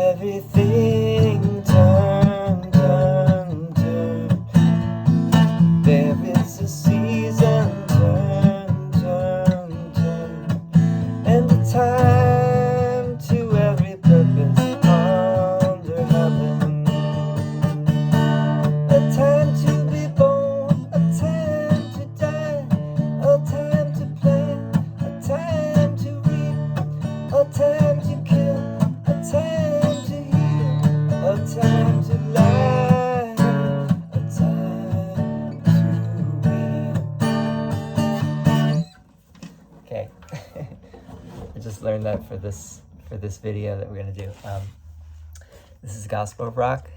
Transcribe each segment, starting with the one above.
Everything turn, turn, turn. There is a season, turn, turn, turn. And a time to every purpose under heaven. A time to be born, a time to die, a time to plant, a time to reap, a time to kill, a time to heal, a time to lie, a time to read. Okay, I just learned that for this video that we're gonna do. This is Gospel of Rock,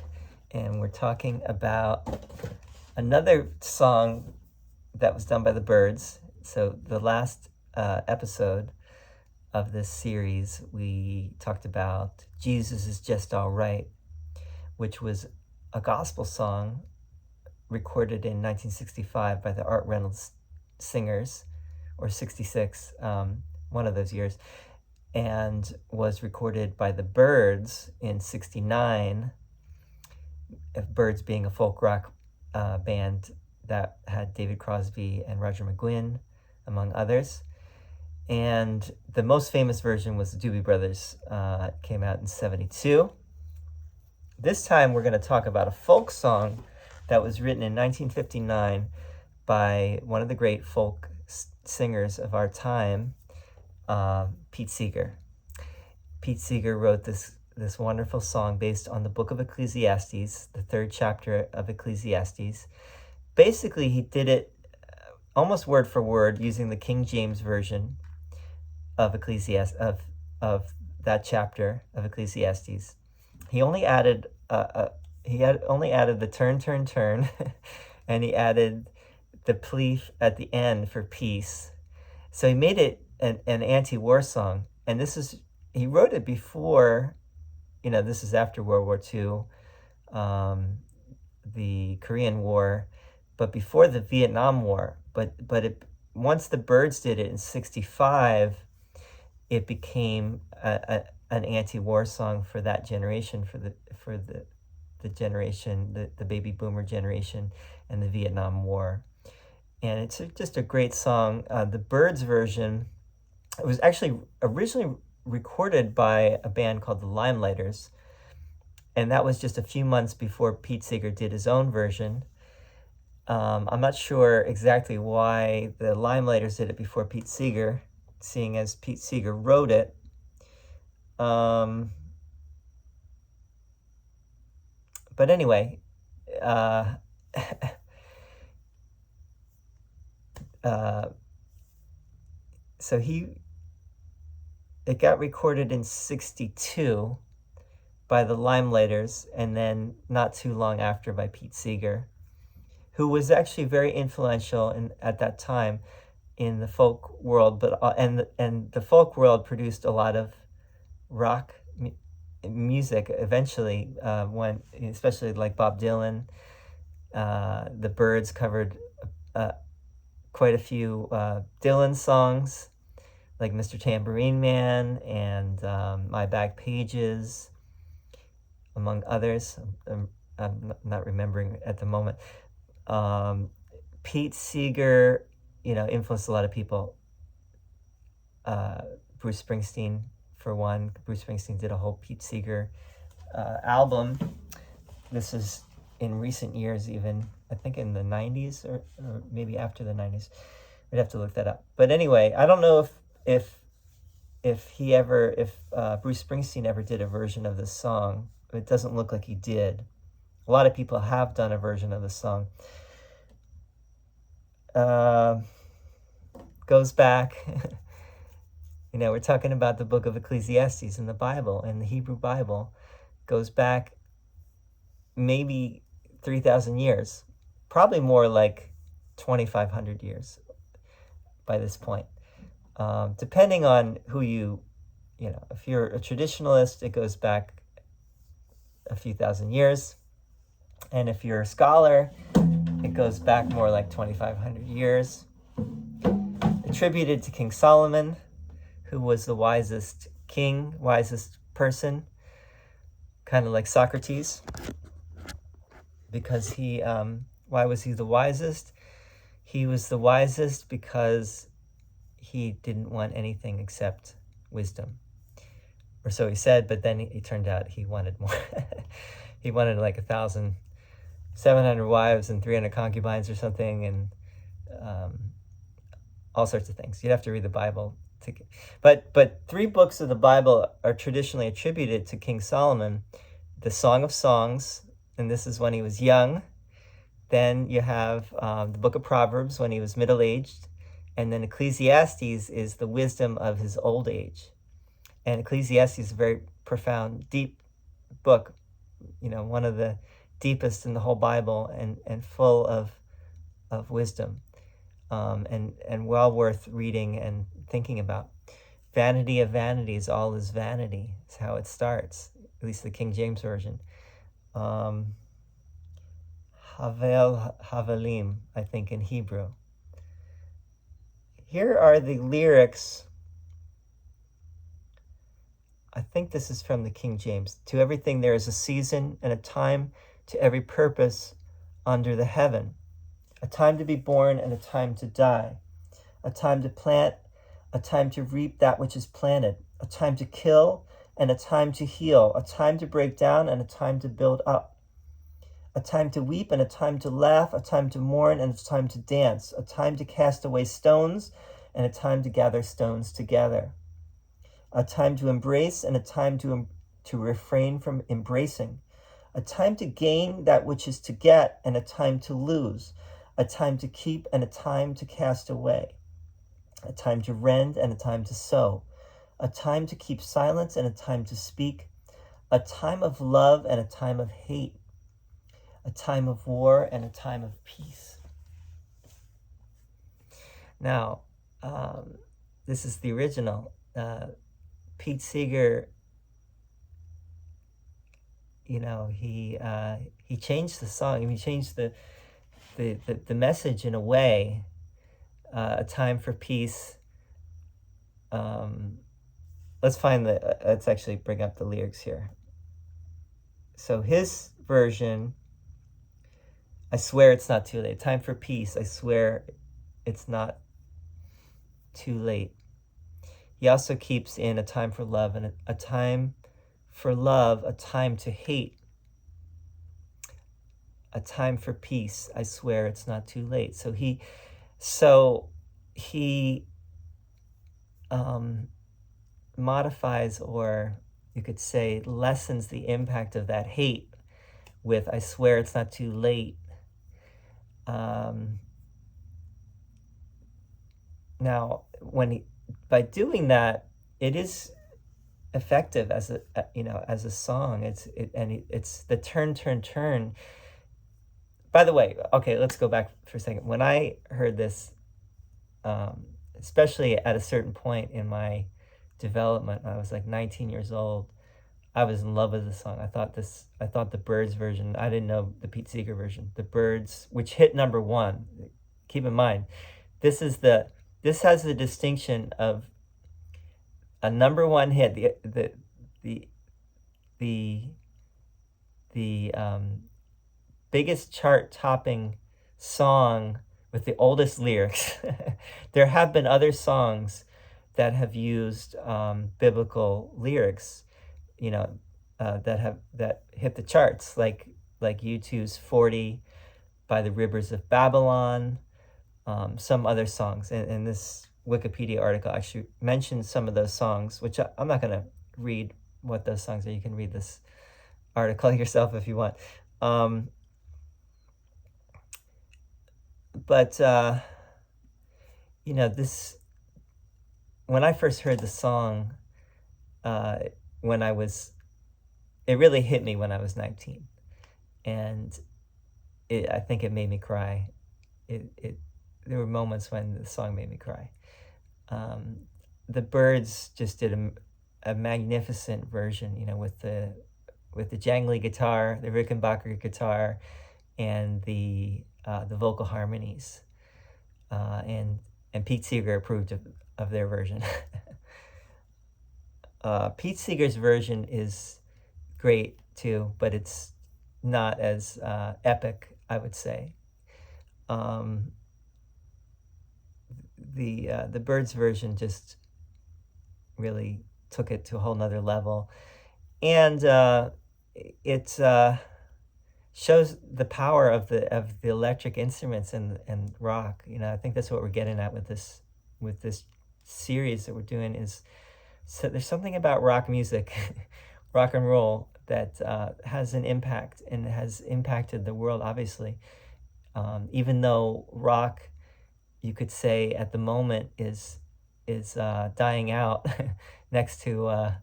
and we're talking about another song that was done by the Byrds. So the last episode of this series, we talked about Jesus is Just All Right, which was a gospel song recorded in 1965 by the Art Reynolds Singers, or 66, one of those years, and was recorded by the Byrds in 69, Byrds being a folk rock band that had David Crosby and Roger McGuinn, among others. And the most famous version was the Doobie Brothers, came out in 72. This time we're going to talk about a folk song that was written in 1959 by one of the great folk singers of our time, Pete Seeger. Pete Seeger wrote this wonderful song based on the book of Ecclesiastes, the 3rd chapter of Ecclesiastes. Basically, he did it almost word for word using the King James version of Ecclesiastes, of that chapter of Ecclesiastes. He only added the turn, turn, turn, and he added the plea at the end for peace. So he made it an anti-war song, and he wrote it before, this is after World War II, the Korean War, but before the Vietnam War. But once the Byrds did it in 65, it became an anti-war song for that generation, for the generation, the baby boomer generation, and the Vietnam War. And it's just a great song. The Byrds version, it was actually originally recorded by a band called the Limelighters, and that was just a few months before Pete Seeger did his own version. I'm not sure exactly why the Limelighters did it before Pete Seeger, seeing as Pete Seeger wrote it. But anyway, so it got recorded in 62 by the Limelighters, and then not too long after by Pete Seeger, who was actually very influential at that time in the folk world. But and the folk world produced a lot of rock music eventually, especially like Bob Dylan. The Byrds covered quite a few Dylan songs, like Mr. Tambourine Man and My Back Pages, among others. I'm not remembering at the moment. Pete Seeger, influenced a lot of people. Bruce Springsteen, for one. Bruce Springsteen did a whole Pete Seeger album. This is in recent years, even, I think in the 90s or maybe after the 90s. We'd have to look that up. But anyway, I don't know if Bruce Springsteen ever did a version of this song. It doesn't look like he did. A lot of people have done a version of the song. Goes back, we're talking about the book of Ecclesiastes in the Bible, and the Hebrew Bible goes back maybe 3,000 years, probably more like 2,500 years by this point. Depending on who if you're a traditionalist, it goes back a few thousand years. And if you're a scholar, it goes back more like 2,500 years. Attributed to King Solomon, who was the wisest person kind of like Socrates, because he, why was he the wisest? He was the wisest because he didn't want anything except wisdom. Or so he said, but then it turned out he wanted more. He wanted like 1,700 wives and 300 concubines or something, and all sorts of things. You'd have to read the Bible. But 3 books of the Bible are traditionally attributed to King Solomon. The Song of Songs, and this is when he was young. Then you have the book of Proverbs when he was middle-aged. And then Ecclesiastes is the wisdom of his old age. And Ecclesiastes is a very profound, deep book, one of the deepest in the whole Bible, and full of wisdom, and well worth reading and thinking about. Vanity of vanities, all is vanity, is how it starts, at least the King James Version. Havel Havelim, I think, in Hebrew. Here are the lyrics. I think this is from the King James. To everything there is a season and a time to every purpose under the heaven. A time to be born and a time to die. A time to plant, a time to reap that which is planted. A time to kill and a time to heal. A time to break down and a time to build up. A time to weep and a time to laugh. A time to mourn and a time to dance. A time to cast away stones and a time to gather stones together. A time to embrace and a time to refrain from embracing. A time to gain that which is to get and a time to lose. A time to keep and a time to cast away. A time to rend and a time to sow. A time to keep silence and a time to speak. A time of love and a time of hate. A time of war and a time of peace. Now, this is the original. Pete Seeger, he changed the song. He changed the message in a way. A time for peace. Let's actually bring up the lyrics here. So his version, I swear it's not too late. Time for peace. I swear it's not too late. He also keeps in a time for love and a time for love, a time to hate, a time for peace. I swear it's not too late. So he modifies, or you could say lessens the impact of that hate with I swear it's not too late. Now, by doing that, it is effective as a song. It's the turn. By the way, okay, let's go back for a second. When I heard this, especially at a certain point in my development, I was like 19 years old. I was in love with the song. I thought the Byrds version. I didn't know the Pete Seeger version. The Byrds, which hit #1. Keep in mind, this has the distinction of a #1 hit. The biggest chart-topping song with the oldest lyrics. There have been other songs that have used biblical lyrics, that hit the charts, like U2's 40, By the Rivers of Babylon, some other songs. And this Wikipedia article actually mentions some of those songs, which I'm not going to read what those songs are. You can read this article yourself if you want. But when I first heard the song, it really hit me when I was 19, and I think it made me cry. There were moments when the song made me cry. The Byrds just did a magnificent version, with the jangly guitar, the Rickenbacker guitar, and the vocal harmonies, and Pete Seeger approved of their version. Pete Seeger's version is great too, but it's not as epic, I would say. The Byrds version just really took it to a whole nother level, and it shows the power of the electric instruments and rock. I think that's what we're getting at with this series that we're doing. Is so there's something about rock music, rock and roll, that has an impact and has impacted the world, obviously. Even though rock, you could say at the moment, is dying out next to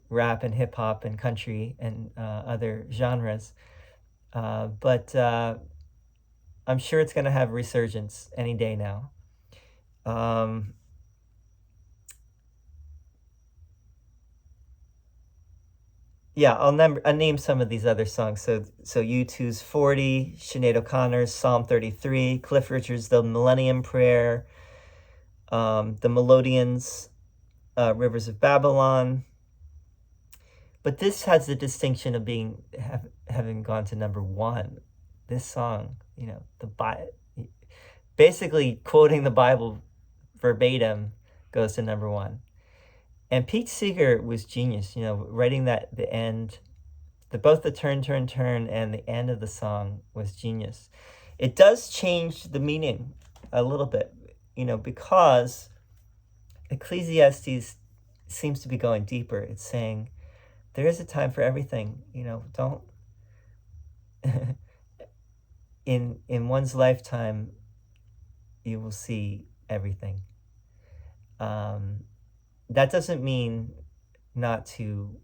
rap and hip hop and country and other genres. But I'm sure it's going to have resurgence any day now. Yeah, I'll name some of these other songs. So U2's 40, Sinead O'Connor's Psalm 33, Cliff Richard's The Millennium Prayer, the Melodians' Rivers of Babylon. But this has the distinction of having gone to number one. This song, basically quoting the Bible verbatim, goes to number one. And Pete Seeger was genius, writing that the end, both the turn, turn, turn and the end of the song was genius. It does change the meaning a little bit, because Ecclesiastes seems to be going deeper. It's saying there is a time for everything, don't in one's lifetime you will see everything. That doesn't mean not to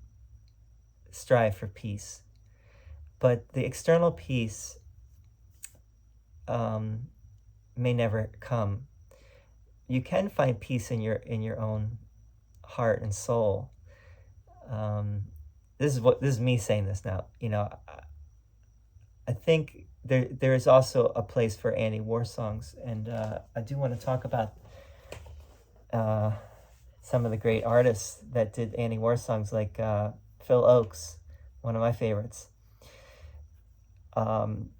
strive for peace, but the external peace may never come. You can find peace in your own heart and soul. This is me saying this now. I think there is also a place for anti-war songs, and I do want to talk about some of the great artists that did anti-war songs, like Phil Oakes, one of my favorites.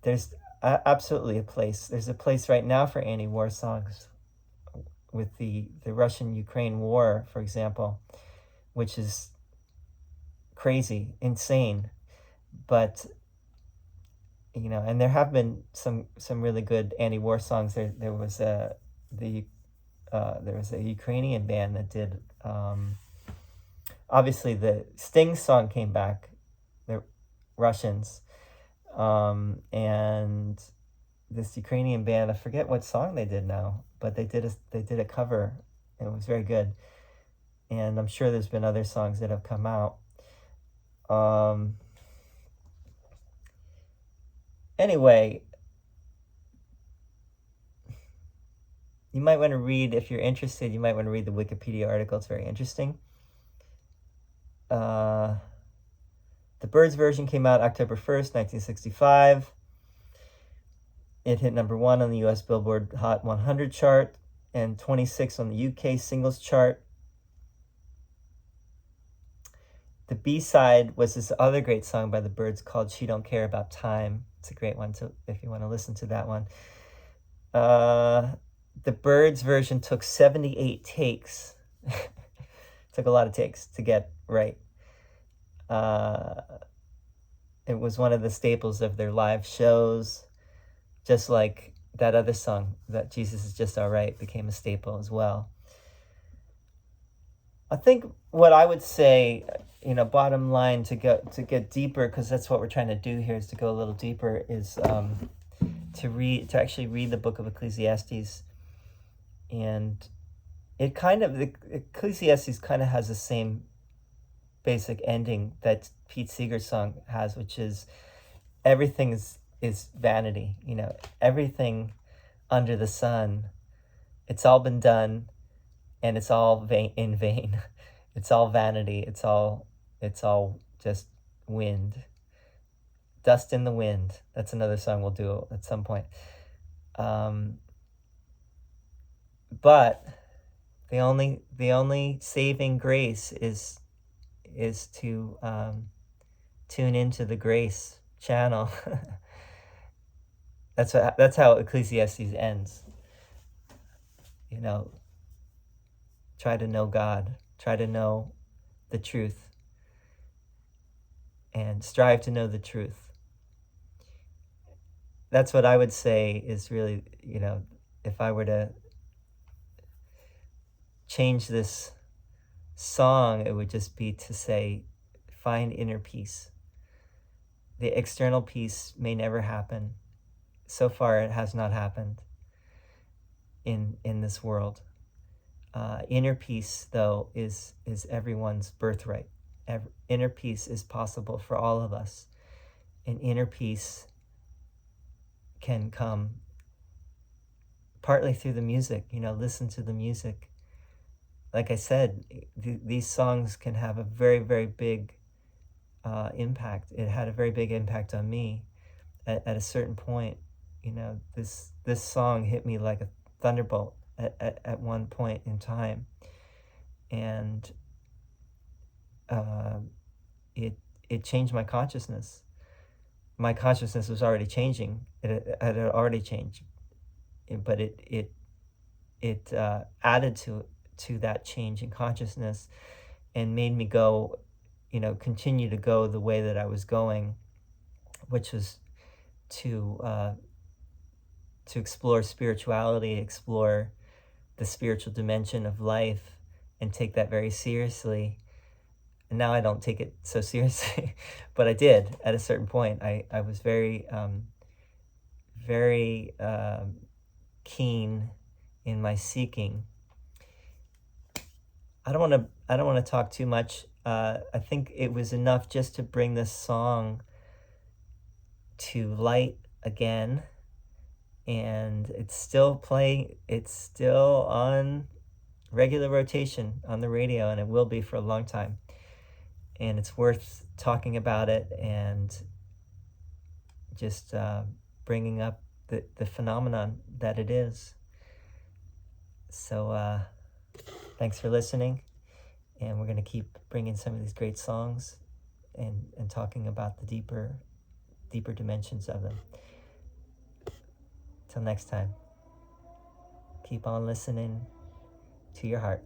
There's absolutely a place. There's a place right now for anti-war songs with the Russian-Ukraine war, for example, which is crazy, insane. But, and there have been some really good anti-war songs. There was a Ukrainian band that did, obviously the Sting song came back, the Russians, and this Ukrainian band, I forget what song they did now, but they did a cover, and it was very good. And I'm sure there's been other songs that have come out. Anyway, you might want to read, if you're interested, you might want to read the Wikipedia article. It's very interesting. The Byrds version came out October 1st, 1965. It hit number 1 on the US Billboard Hot 100 chart and 26 on the UK singles chart. The B-side was this other great song by the Byrds called She Don't Care About Time. It's a great one if you want to listen to that one. The Byrds version took 78 takes. Took a lot of takes to get right. It was one of the staples of their live shows, just like that other song, that Jesus Is Just All Right, became a staple as well. I think what I would say, bottom line, to get deeper, because that's what we're trying to do here, is to go a little deeper, is to actually read the book of Ecclesiastes. And Ecclesiastes kind of has the same basic ending that Pete Seeger's song has, which is everything is vanity. Everything under the sun, it's all been done, and it's all in vain. It's all vanity. It's all just wind. Dust in the Wind. That's another song we'll do at some point. But the only saving grace is to tune into the grace channel. That's how Ecclesiastes ends. You know, try to know God, try to know the truth, and strive to know the truth. That's what I would say is really, you know, if I were to change this song, it would just be to say, find inner peace. The external peace may never happen. So far, it has not happened in this world. Inner peace, though, is everyone's birthright. Inner peace is possible for all of us. And inner peace can come partly through the music. You know, listen to the music. Like I said, these songs can have a very, very big impact. It had a very big impact on me at a certain point. You know, this song hit me like a thunderbolt at one point in time, and it changed my consciousness. My consciousness was already changing. It had already changed, but it added to that change in consciousness and made me go, you know, continue to go the way that I was going, which was to explore spirituality, explore the spiritual dimension of life, and take that very seriously. And now I don't take it so seriously, but I did at a certain point. I was very, very keen in my seeking. I don't want to talk too much. I think it was enough just to bring this song to light again, and it's still playing. It's still on regular rotation on the radio, and it will be for a long time. And it's worth talking about it and just bringing up the phenomenon that it is. So thanks for listening, and we're going to keep bringing some of these great songs and talking about the deeper dimensions of them. Till next time, keep on listening to your heart.